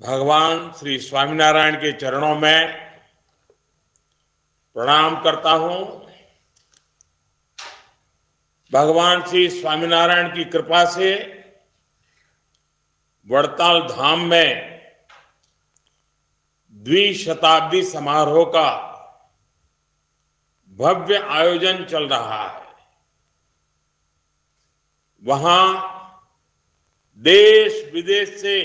भगवान श्री स्वामीनारायण के चरणों में प्रणाम करता हूं। भगवान श्री स्वामीनारायण की कृपा से वड़ताल धाम में द्विशताब्दी समारोह का भव्य आयोजन चल रहा है। वहां देश विदेश से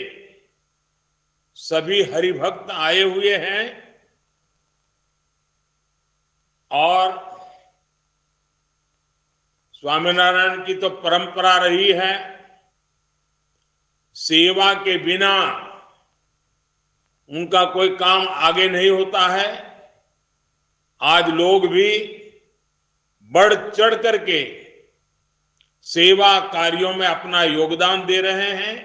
सभी हरिभक्त आए हुए हैं और स्वामीनारायण की तो परंपरा रही है, सेवा के बिना उनका कोई काम आगे नहीं होता है। आज लोग भी बढ़ चढ़ करके सेवा कार्यों में अपना योगदान दे रहे हैं।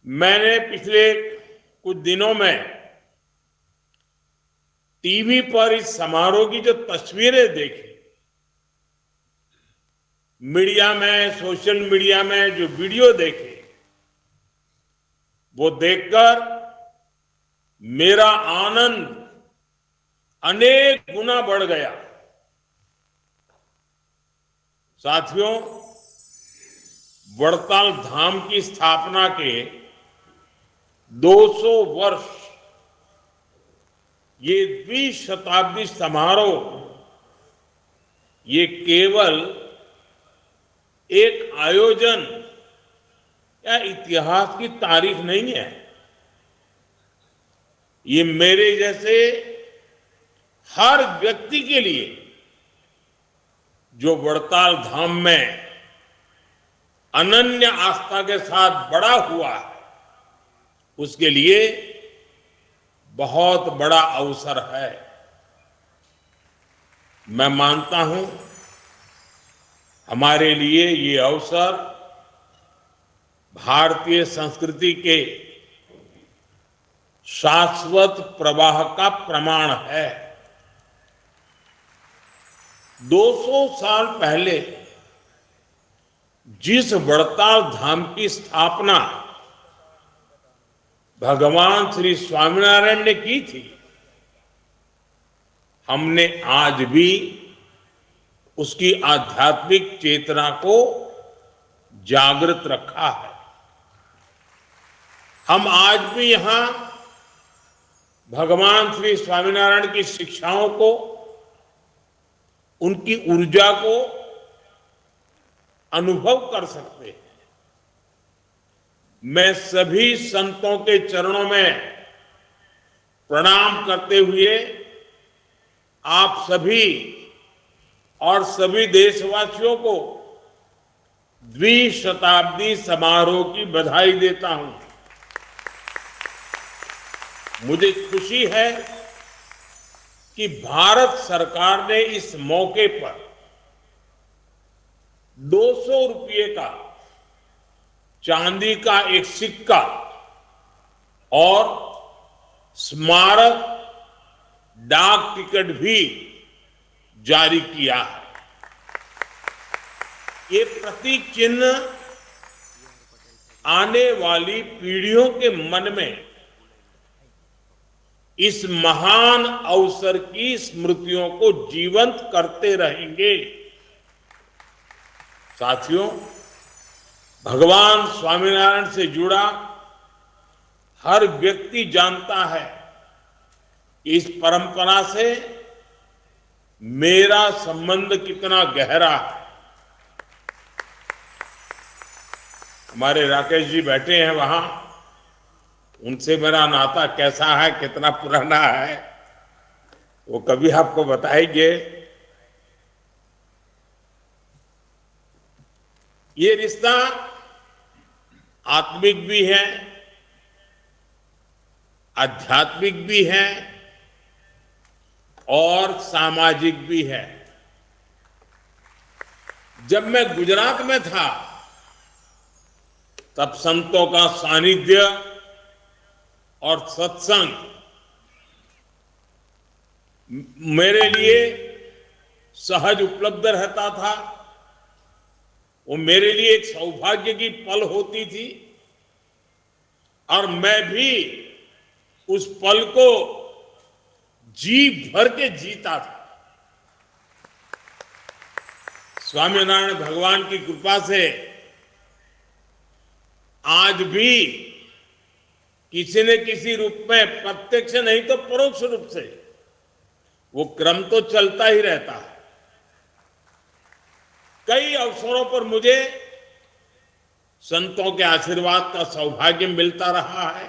मैंने पिछले कुछ दिनों में टीवी पर इस समारोह की जो तस्वीरें देखी, मीडिया में, सोशल मीडिया में जो वीडियो देखे, वो देखकर मेरा आनंद अनेक गुना बढ़ गया। साथियों, वड़ताल धाम की स्थापना के 200 वर्ष, ये द्विशताब्दी समारोह, ये केवल एक आयोजन या इतिहास की तारीख नहीं है। ये मेरे जैसे हर व्यक्ति के लिए जो वड़ताल धाम में अनन्य आस्था के साथ बड़ा हुआ है, उसके लिए बहुत बड़ा अवसर है। मैं मानता हूं हमारे लिए ये अवसर भारतीय संस्कृति के शाश्वत प्रवाह का प्रमाण है। 200 साल पहले जिस वड़ताल धाम की स्थापना भगवान श्री स्वामीनारायण ने की थी, हमने आज भी उसकी आध्यात्मिक चेतना को जागृत रखा है। हम आज भी यहां भगवान श्री स्वामीनारायण की शिक्षाओं को, उनकी ऊर्जा को अनुभव कर सकते हैं। मैं सभी संतों के चरणों में प्रणाम करते हुए आप सभी और सभी देशवासियों को द्विशताब्दी समारोह की बधाई देता हूं। मुझे खुशी है कि भारत सरकार ने इस मौके पर 200 रुपये का चांदी का एक सिक्का और स्मारक डाक टिकट भी जारी किया है। ये प्रतीक चिन्ह आने वाली पीढ़ियों के मन में इस महान अवसर की स्मृतियों को जीवंत करते रहेंगे। साथियों, भगवान स्वामीनारायण से जुड़ा हर व्यक्ति जानता है कि इस परंपरा से मेरा संबंध कितना गहरा है। हमारे राकेश जी बैठे हैं वहां, उनसे मेरा नाता कैसा है, कितना पुराना है, वो कभी आपको बताएंगे। ये रिश्ता आत्मिक भी है, आध्यात्मिक भी है और सामाजिक भी है। जब मैं गुजरात में था, तब संतों का सानिध्य और सत्संग मेरे लिए सहज उपलब्ध रहता था। वो मेरे लिए एक सौभाग्य की पल होती थी और मैं भी उस पल को जी भर के जीता था। स्वामीनारायण भगवान की कृपा से आज भी किसी न किसी रूप में, प्रत्यक्ष नहीं तो परोक्ष रूप से, वो क्रम तो चलता ही रहता है। कई अवसरों पर मुझे संतों के आशीर्वाद का सौभाग्य मिलता रहा है।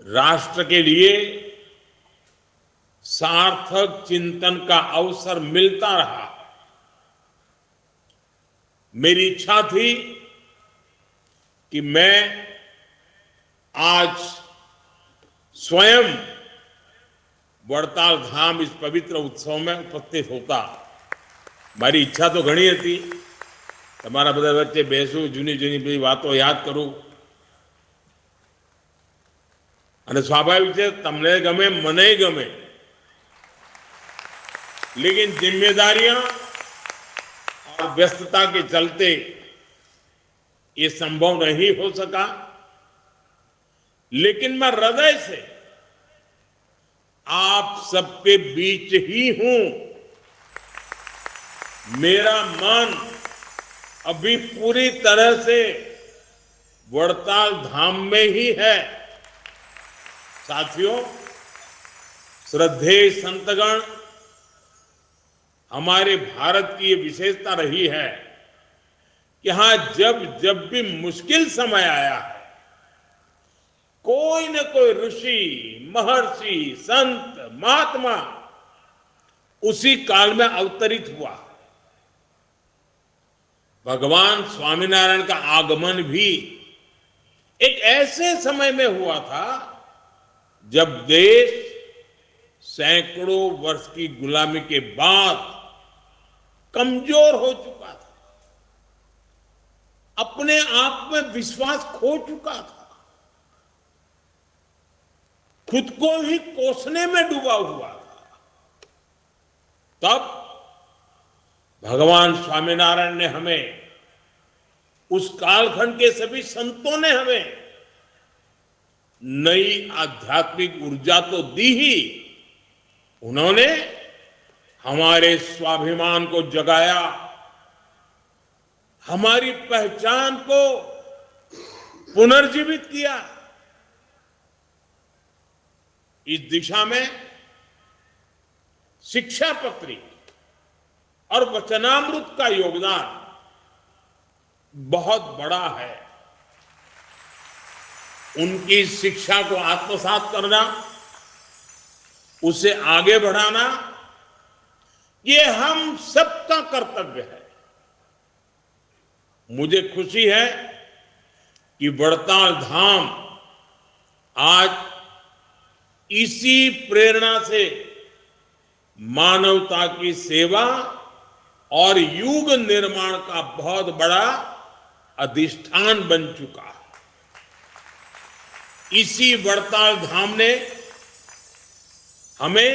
राष्ट्र के लिए सार्थक चिंतन का अवसर मिलता रहा। मेरी इच्छा थी कि मैं आज स्वयं वड़ताल धाम इस पवित्र उत्सव में उपस्थित होता। મારી ઈચ્છા તો ઘણી હતી, તમારા બધા વચ્ચે બેસું, જૂની જૂની બધી વાતો યાદ કરું, અને સ્વાભાવિક છે તમને ગમે મને ગમે, लेकिन जिम्मेदारियां और व्यस्तता के चलते ये संभव नहीं हो सका। लेकिन मैं हृदय से आप सबके बीच ही हूं। मेरा मन अभी पूरी तरह से वड़ताल धाम में ही है। साथियों, श्रद्धेय संतगण, हमारे भारत की ये विशेषता रही है कि यहां जब जब भी मुश्किल समय आया है, कोई न कोई ऋषि, महर्षि, संत, महात्मा उसी काल में अवतरित हुआ। भगवान स्वामीनारायण का आगमन भी एक ऐसे समय में हुआ था जब देश सैकड़ों वर्ष की गुलामी के बाद कमजोर हो चुका था, अपने आप में विश्वास खो चुका था, खुद को ही कोसने में डूबा हुआ था। तब भगवान स्वामीनारायण ने हमें, उस कालखंड के सभी संतों ने हमें नई आध्यात्मिक ऊर्जा तो दी ही, उन्होंने हमारे स्वाभिमान को जगाया, हमारी पहचान को पुनर्जीवित किया। इस दिशा में शिक्षा पत्री और वचनामृत का योगदान बहुत बड़ा है। उनकी शिक्षा को आत्मसात करना, उसे आगे बढ़ाना, ये हम सबका कर्तव्य है। मुझे खुशी है कि वड़ताल धाम आज इसी प्रेरणा से मानवता की सेवा और युग निर्माण का बहुत बड़ा अधिष्ठान बन चुका है। इसी वड़ताल धाम ने हमें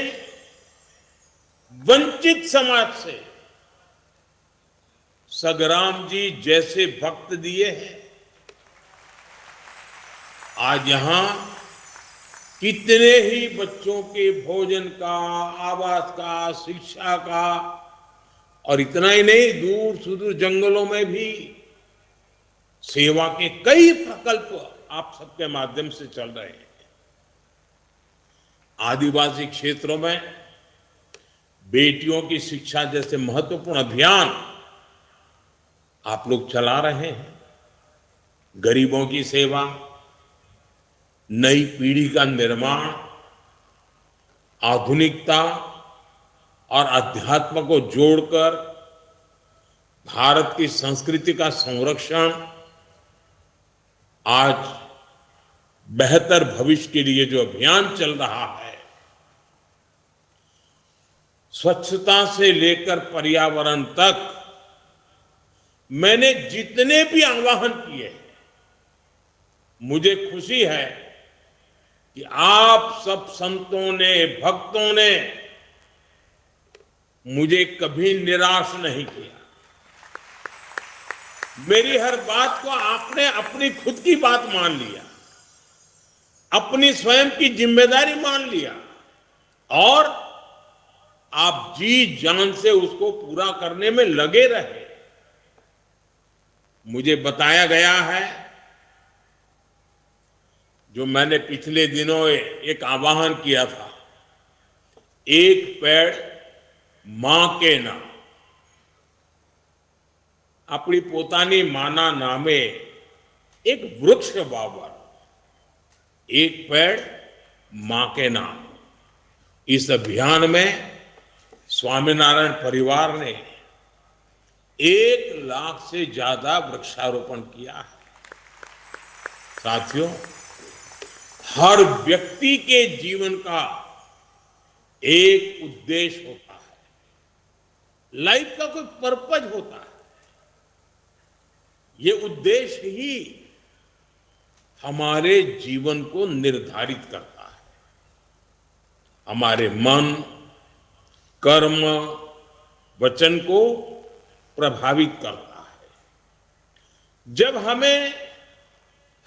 वंचित समाज से सगराम जी जैसे भक्त दिए हैं। आज यहां कितने ही बच्चों के भोजन का, आवास का, शिक्षा का, और इतना ही नहीं, दूर सुदूर जंगलों में भी सेवा के कई प्रकल्प आप सबके माध्यम से चल रहे हैं। आदिवासी क्षेत्रों में बेटियों की शिक्षा जैसे महत्वपूर्ण अभियान आप लोग चला रहे हैं। गरीबों की सेवा, नई पीढ़ी का निर्माण, आधुनिकता और अध्यात्म को जोड़कर भारत की संस्कृति का संरक्षण, आज बेहतर भविष्य के लिए जो अभियान चल रहा है, स्वच्छता से लेकर पर्यावरण तक, मैंने जितने भी आह्वान किए, मुझे खुशी है कि आप सब संतों ने, भक्तों ने मुझे कभी निराश नहीं किया। मेरी हर बात को आपने अपनी खुद की बात मान लिया, अपनी स्वयं की जिम्मेदारी मान लिया और आप जी जान से उसको पूरा करने में लगे रहे। मुझे बताया गया है, जो मैंने पिछले दिनों एक आह्वान किया था, एक पेड़ मां के नाम, अपनी પોતાની માના નામે एक वृक्ष वावर, एक पेड़ मां के नाम। इस अभियान में स्वामीनारायण परिवार ने 1 लाख से ज्यादा वृक्षारोपण किया है। साथियों, हर व्यक्ति के जीवन का एक उद्देश्य होता है, लाइफ का कोई पर्पज होता है। ये उद्देश्य ही हमारे जीवन को निर्धारित करता है, हमारे मन, कर्म, वचन को प्रभावित करता है। जब हमें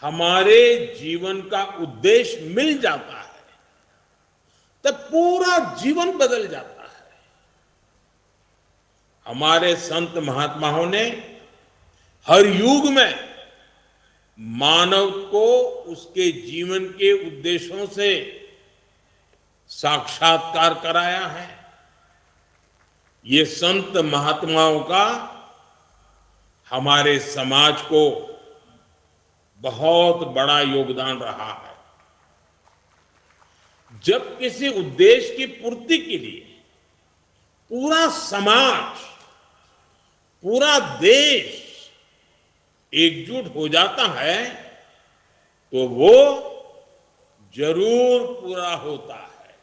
हमारे जीवन का उद्देश्य मिल जाता है, तब पूरा जीवन बदल जाता है। हमारे संत महात्माओं ने हर युग में मानव को उसके जीवन के उद्देश्यों से साक्षात्कार कराया है। ये संत महात्माओं का हमारे समाज को बहुत बड़ा योगदान रहा है। जब किसी उद्देश्य की पूर्ति के लिए पूरा समाज, पूरा देश एकजुट हो जाता है, तो वो जरूर पूरा होता है।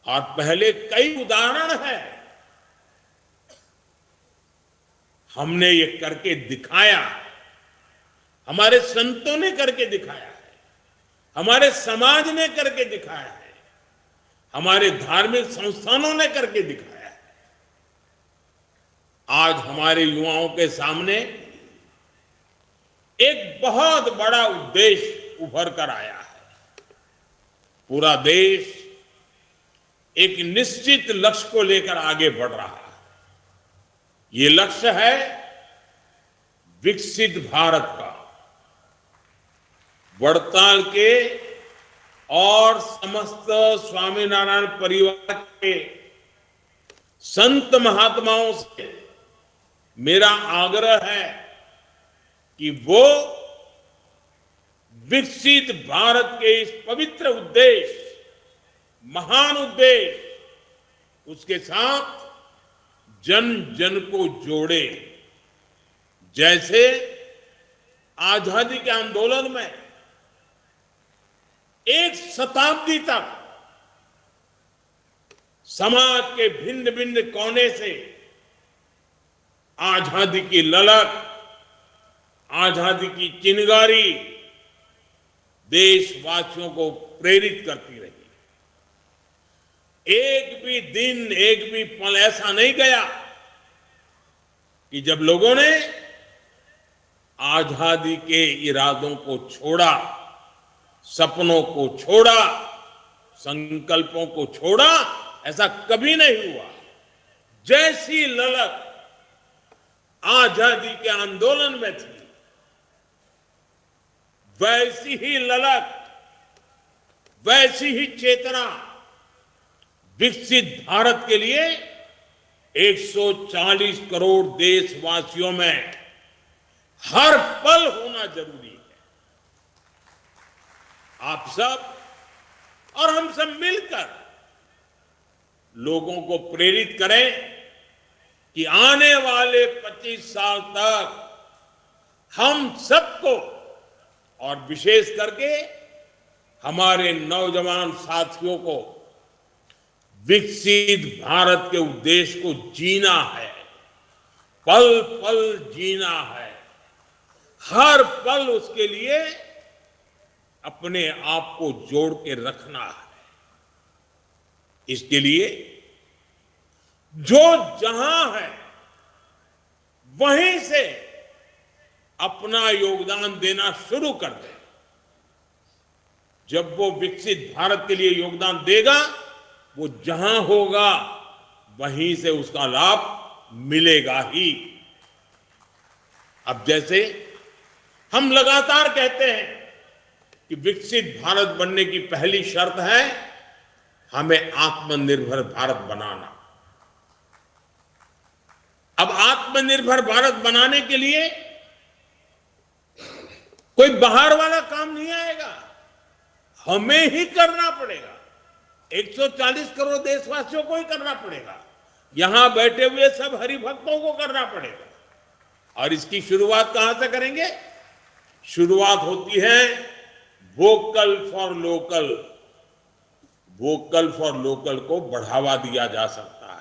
और पहले कई उदाहरण हैं, हमने ये करके दिखाया, हमारे संतों ने करके दिखाया है, हमारे समाज ने करके दिखाया है, हमारे धार्मिक संस्थानों ने करके दिखाया है। आज हमारे युवाओं के सामने एक बहुत बड़ा उद्देश्य उभर कर आया है। पूरा देश एक निश्चित लक्ष्य को लेकर आगे बढ़ रहा है। ये लक्ष्य है विकसित भारत का। वड़ताल के और समस्त स्वामीनारायण परिवार के संत महात्माओं से मेरा आग्रह है कि वो विकसित भारत के इस पवित्र उद्देश्य, महान उद्देश्य, उसके साथ जन जन को जोड़े। जैसे आजादी के आंदोलन में 1 शताब्दी तक समाज के भिन्न भिन्न कोने से आजादी की ललक, आजादी की चिंगारी देशवासियों को प्रेरित करती रही। एक भी दिन, एक भी पल ऐसा नहीं गया कि जब लोगों ने आजादी के इरादों को छोड़ा, सपनों को छोड़ा, संकल्पों को छोड़ा। ऐसा कभी नहीं हुआ। जैसी ललक आजादी के आंदोलन में थी, वैसी ही ललक, वैसी ही चेतना विकसित भारत के लिए 140 करोड़ देशवासियों में हर पल होना जरूरी है। आप सब और हम सब मिलकर लोगों को प्रेरित करें कि आने वाले 25 साल तक हम सबको, और विशेष करके हमारे नौजवान साथियों को, विकसित भारत के उद्देश्य को जीना है, पल पल जीना है, हर पल उसके लिए अपने आप को जोड़ के रखना है। इसके लिए जो जहां है वहीं से अपना योगदान देना शुरू कर दे। जब वो विकसित भारत के लिए योगदान देगा, वो जहां होगा वहीं से उसका लाभ मिलेगा ही। अब जैसे हम लगातार कहते हैं कि विकसित भारत बनने की पहली शर्त है हमें आत्मनिर्भर भारत बनाना। अब आत्मनिर्भर भारत बनाने के लिए कोई बाहर वाला काम नहीं आएगा, हमें ही करना पड़ेगा। 140 करोड़ देशवासियों को ही करना पड़ेगा, यहां बैठे हुए सब हरिभक्तों को करना पड़ेगा। और इसकी शुरुआत कहां से करेंगे? शुरुआत होती है vocal for local. Vocal for local को बढ़ावा दिया जा सकता है।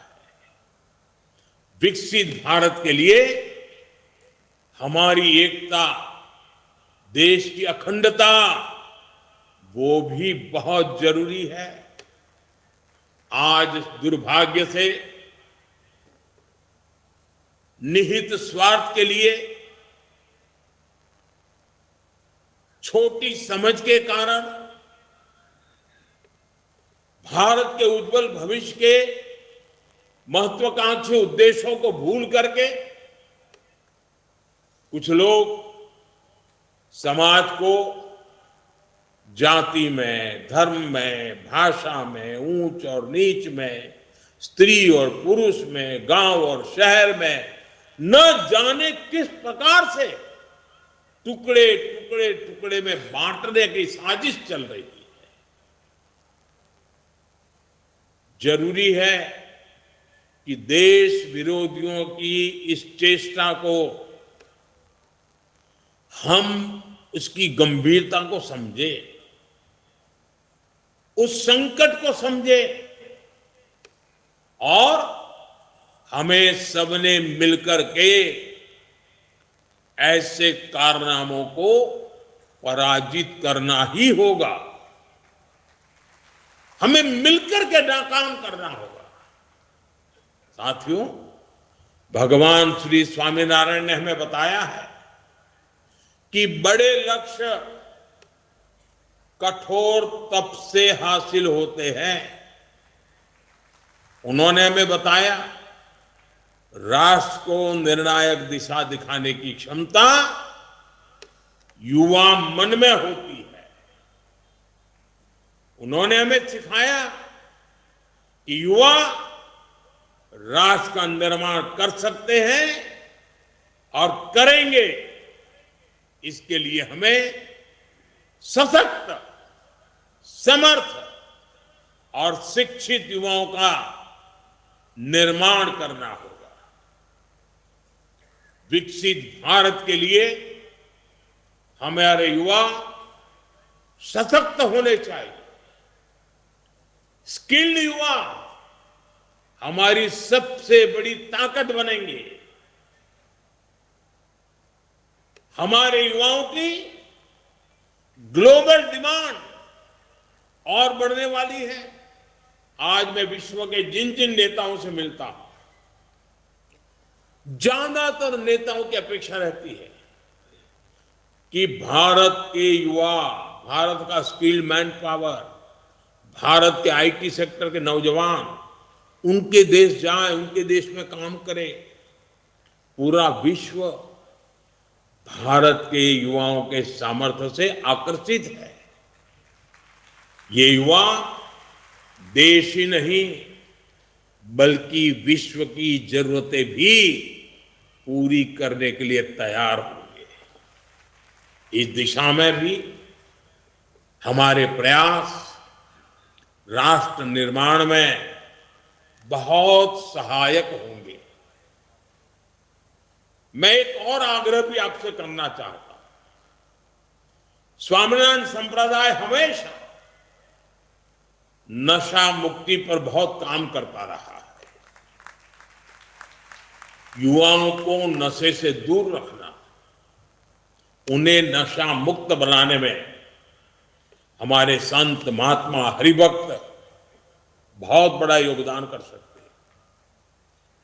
विकसित भारत के लिए हमारी एकता, देश की अखंडता, वो भी बहुत जरूरी है। आज दुर्भाग्य से निहित स्वार्थ के लिए, छोटी समझ के कारण, भारत के उज्जवल भविष्य के महत्वाकांक्षी उद्देश्यों को भूल करके कुछ लोग समाज को जाति में, धर्म में, भाषा में, ऊंच और नीच में, स्त्री और पुरुष में, गांव और शहर में न जाने किस प्रकार से टुकड़े टुकड़े टुकड़े में बांटने की साजिश चल रही है। जरूरी है कि देश विरोधियों की इस चेष्टा को हम उसकी गंभीरता को समझे, उस संकट को समझे और हमें सबने मिलकर के ऐसे कारनामों को पराजित करना ही होगा। हमें मिलकर के नाकाम करना होगा। साथियों, भगवान श्री स्वामीनारायण ने हमें बताया है कि बड़े लक्ष्य कठोर तप से हासिल होते हैं। उन्होंने हमें बताया राष्ट्र को निर्णायक दिशा दिखाने की क्षमता युवा मन में होती है। उन्होंने हमें सिखाया कि युवा राष्ट्र का निर्माण कर सकते हैं और करेंगे। इसके लिए हमें सशक्त, समर्थ और शिक्षित युवाओं का निर्माण करना होगा। विकसित भारत के लिए हमारे युवा सशक्त होने चाहिए। स्किल्ड युवा हमारी सबसे बड़ी ताकत बनेंगे। हमारे युवाओं की ग्लोबल डिमांड और बढ़ने वाली है। आज मैं विश्व के जिन जिन नेताओं से मिलता हूं, ज्यादातर नेताओं की अपेक्षा रहती है कि भारत के युवा, भारत का स्किल्ड मैन पावर, भारत के आईटी सेक्टर के नौजवान उनके देश जाएं, उनके देश में काम करें। पूरा विश्व भारत के युवाओं के सामर्थ्य से आकर्षित है। ये युवा देश ही नहीं बल्कि विश्व की जरूरतें भी पूरी करने के लिए तैयार होंगे। इस दिशा में भी हमारे प्रयास राष्ट्र निर्माण में बहुत सहायक होंगे। मैं एक और आग्रह भी आपसे करना चाहता हूं। स्वामीनारायण संप्रदाय हमेशा नशा मुक्ति पर बहुत काम करता रहा है। युवाओं को नशे से दूर रखना, उन्हें नशा मुक्त बनाने में हमारे संत, महात्मा, हरिभक्त बहुत बड़ा योगदान कर सकते हैं।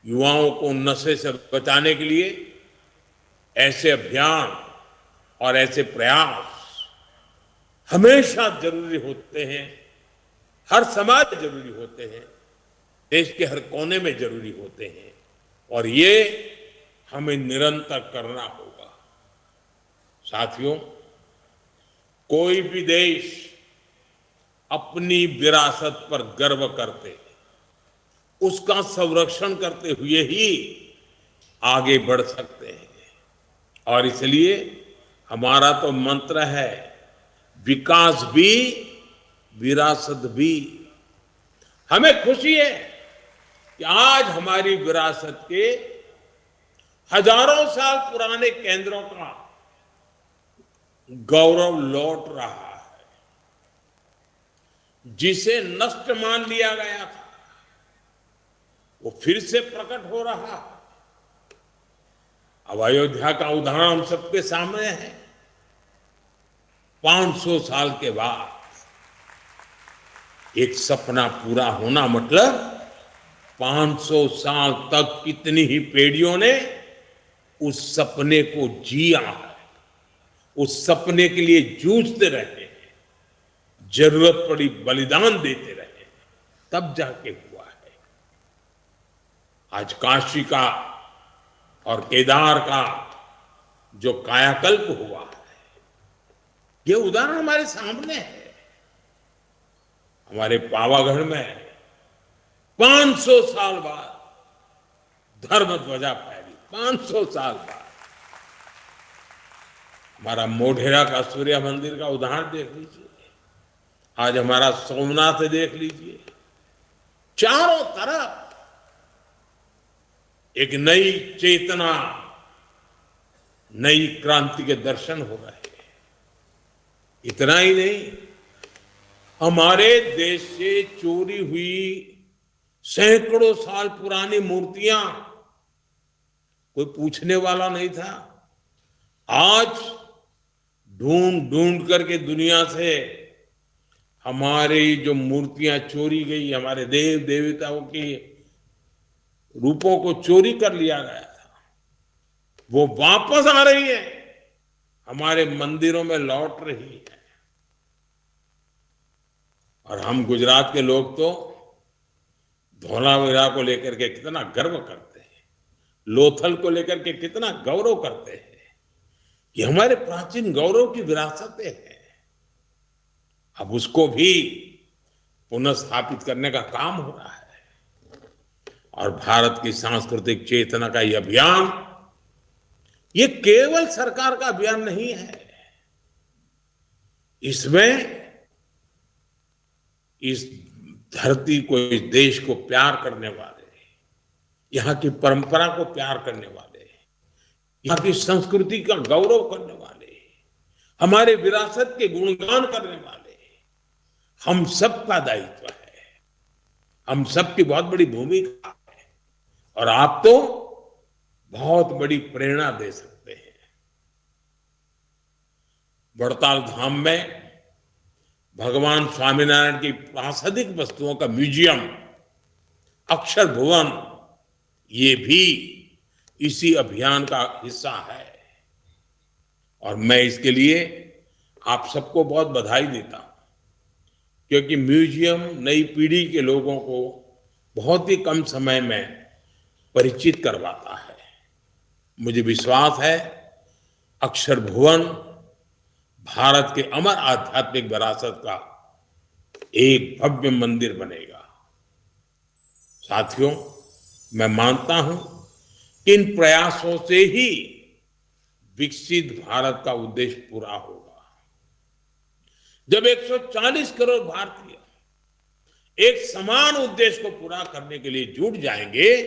युवाओं को नशे से बचाने के लिए ऐसे अभियान और ऐसे प्रयास हमेशा जरूरी होते हैं, हर समाज में जरूरी होते हैं, देश के हर कोने में जरूरी होते हैं, और ये हमें निरंतर करना होगा। साथियों, कोई भी देश अपनी विरासत पर गर्व करते, उसका संरक्षण करते हुए ही आगे बढ़ सकते हैं। और इसलिए हमारा तो मंत्र है, विकास भी विरासत भी। हमें खुशी है कि आज हमारी विरासत के हजारों साल पुराने केंद्रों का गौरव लौट रहा है। जिसे नष्ट मान लिया गया था, वो फिर से प्रकट हो रहा है। अब अयोध्या का उदाहरण हम सबके सामने है। 500 साल के बाद एक सपना पूरा होना मतलब 500 साल तक कितनी ही पीढ़ियों ने उस सपने को जिया है, उस सपने के लिए जूझते रहे हैं, जरूरत पड़ी बलिदान देते रहे, तब जाके हुआ है। आज काशी का और केदार का जो कायाकल्प हुआ है, ये उदाहरण हमारे सामने है। हमारे पावागढ़ में 500 साल बाद धर्म ध्वजा फहरी, 500 साल बाद। हमारा मोढेरा का सूर्य मंदिर का उदाहरण देख लीजिए, आज हमारा सोमनाथ देख लीजिए, चारों तरफ एक नई चेतना, नई क्रांति के दर्शन हो रहे हैं। इतना ही नहीं, हमारे देश से चोरी हुई सैकड़ों साल पुरानी मूर्तियां कोई पूछने वाला नहीं था। आज ढूंढ ढूंढ करके दुनिया से हमारी जो मूर्तियां चोरी गई, हमारे देव देवताओं के रूपों को चोरी कर लिया गया था, वो वापस आ रही है, हमारे मंदिरों में लौट रही है। और हम गुजरात के लोग तो धोलावीरा को लेकर के कितना गर्व करते हैं, लोथल को लेकर के कितना गौरव करते हैं। ये हमारे प्राचीन गौरव की विरासतें हैं। अब उसको भी पुनः स्थापित करने का काम हो रहा है। और भारत की सांस्कृतिक चेतना का ये अभियान, ये केवल सरकार का अभियान नहीं है। इसमें इस धरती को, इस देश को प्यार करने वाले, यहाँ की परंपरा को प्यार करने वाले, यहाँ की संस्कृति का गौरव करने वाले, हमारे विरासत के गुणगान करने वाले, हम सबका दायित्व है, हम सबकी बहुत बड़ी भूमिका है। और आप तो बहुत बड़ी प्रेरणा दे सकते हैं। वड़ताल धाम में भगवान स्वामीनारायण की प्रासंगिक वस्तुओं का म्यूजियम अक्षर भुवन, ये भी इसी अभियान का हिस्सा है। और मैं इसके लिए आप सबको बहुत बधाई देता हूं, क्योंकि म्यूजियम नई पीढ़ी के लोगों को बहुत ही कम समय में परिचित करवाता है। मुझे विश्वास है अक्षर भुवन भारत के अमर आध्यात्मिक विरासत का एक भव्य मंदिर बनेगा। साथियों, मैं मानता हूं कि इन प्रयासों से ही विकसित भारत का उद्देश्य पूरा होगा। जब 140 करोड़ भारतीय एक समान उद्देश्य को पूरा करने के लिए जुट जाएंगे,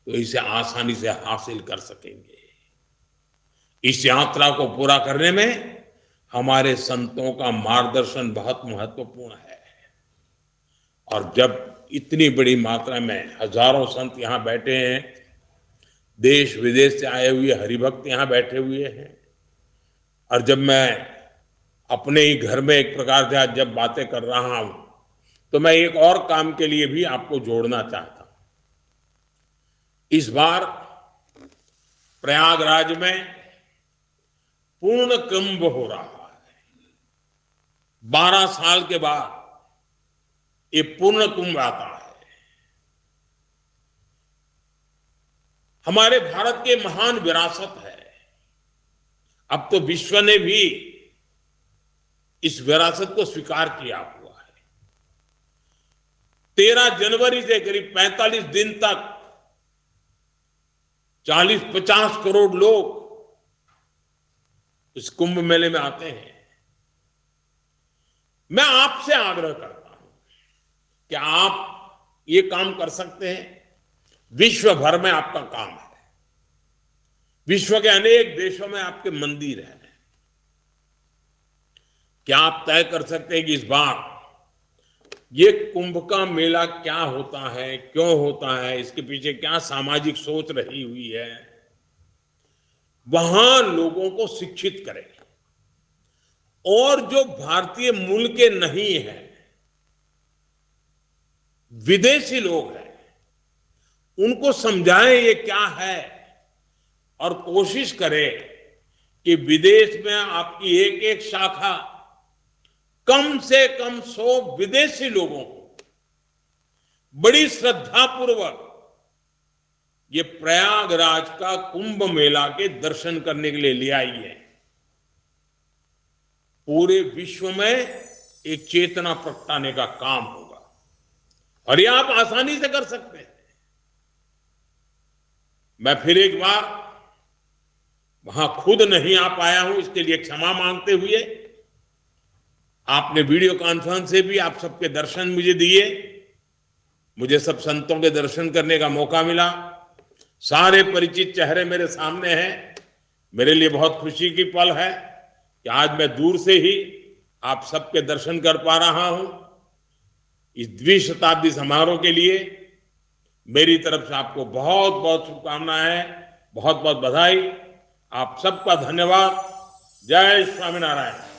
तो इसे आसानी से हासिल कर सकेंगे। इस यात्रा को पूरा करने में हमारे संतों का मार्गदर्शन बहुत महत्वपूर्ण है। और जब इतनी बड़ी मात्रा में हजारों संत यहां बैठे हैं, देश विदेश से आए हुए हरिभक्त यहां बैठे हुए हैं, और जब मैं अपने ही घर में एक प्रकार से आज जब बातें कर रहा हूं, तो मैं एक और काम के लिए भी आपको जोड़ना चाहता हूं। इस बार प्रयागराज में पूर्ण कुंभ हो रहा है। 12 साल के बाद ये पूर्ण कुंभ आता है। हमारे भारत के महान विरासत है। अब तो विश्व ने भी इस विरासत को स्वीकार किया हुआ है। 13 जनवरी से करीब 45 दिन तक 40-50 करोड़ लोग इस कुंभ मेले में आते हैं। मैं आपसे आग्रह करता हूं कि आप ये काम कर सकते हैं। विश्व भर में आपका काम है। विश्व के अनेक देशों में आपके मंदिर हैं। क्या आप तय कर सकते हैं कि इस बार ये कुंभ का मेला क्या होता है, क्यों होता है, इसके पीछे क्या सामाजिक सोच रही हुई है, वहां लोगों को शिक्षित करें। और जो भारतीय मूल के नहीं है, विदेशी लोग हैं, उनको समझाएं ये क्या है और कोशिश करें कि विदेश में आपकी एक एक शाखा कम से कम 100 विदेशी लोगों को बड़ी श्रद्धापूर्वक ये प्रयागराज का कुंभ मेला के दर्शन करने के लिए ले आई है। पूरे विश्व में एक चेतना प्रगटाने का काम होगा और ये आप आसानी से कर सकते हैं। मैं फिर एक बार वहां खुद नहीं आ पाया हूं, इसके लिए क्षमा मांगते हुए आपने वीडियो कॉन्फ्रेंस से भी आप सबके दर्शन मुझे दिए। मुझे सब संतों के दर्शन करने का मौका मिला। सारे परिचित चेहरे मेरे सामने हैं। मेरे लिए बहुत खुशी की पल है कि आज मैं दूर से ही आप सबके दर्शन कर पा रहा हूं। इस द्विशताब्दी समारोह के लिए मेरी तरफ से आपको बहुत बहुत शुभकामनाएं, बहुत बहुत बधाई। आप सबका धन्यवाद। जय स्वामीनारायण।